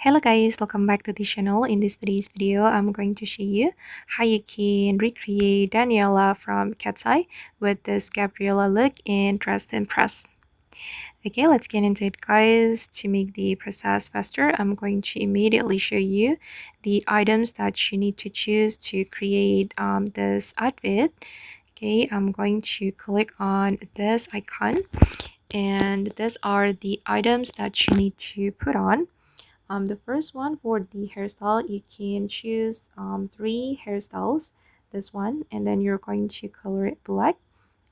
Hello guys, welcome back to the channel. In today's video, I'm going to show you how you can recreate Daniela from Katseye with this Gabriella look in Dress to Impress. Okay, let's get into it guys. To make the process faster, I'm going to immediately show you the items that you need to choose to create this outfit. Okay, I'm going to click on this icon and these are the items that you need to put on. The first one for the hairstyle, you can choose three hairstyles. This one, and then you're going to color it black,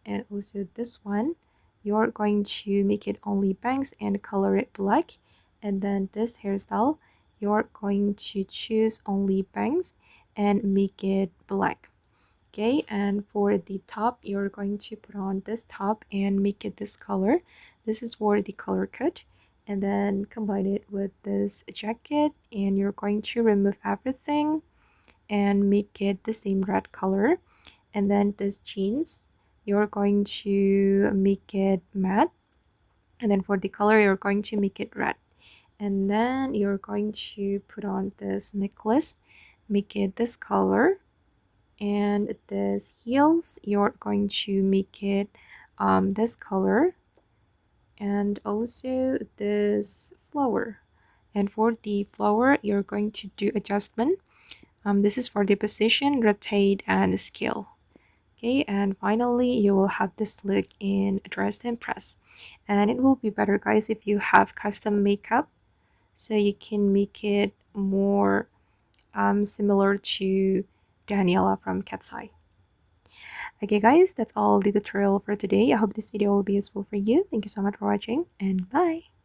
and also this one, you're going to make it only bangs and color it black, and then this hairstyle, you're going to choose only bangs and make it black. Okay, and for the top, you're going to put on this top and make it this color. This is for the color cut, and then combine it with this jacket, and you're going to remove everything and make it the same red color. And then this jeans, you're going to make it matte, and then for the color, you're going to make it red. And then you're going to put on this necklace, make it this color, and this heels, you're going to make it this color, and also this flower. And for the flower, you're going to do adjustment. This is for the position, rotate, and scale. Okay, and finally you will have this look in Dress to Impress, and it will be better guys if you have custom makeup, so you can make it more similar to Daniela from Katseye. Okay guys, that's all the tutorial for today. I hope this video will be useful for you. Thank you so much for watching, and bye.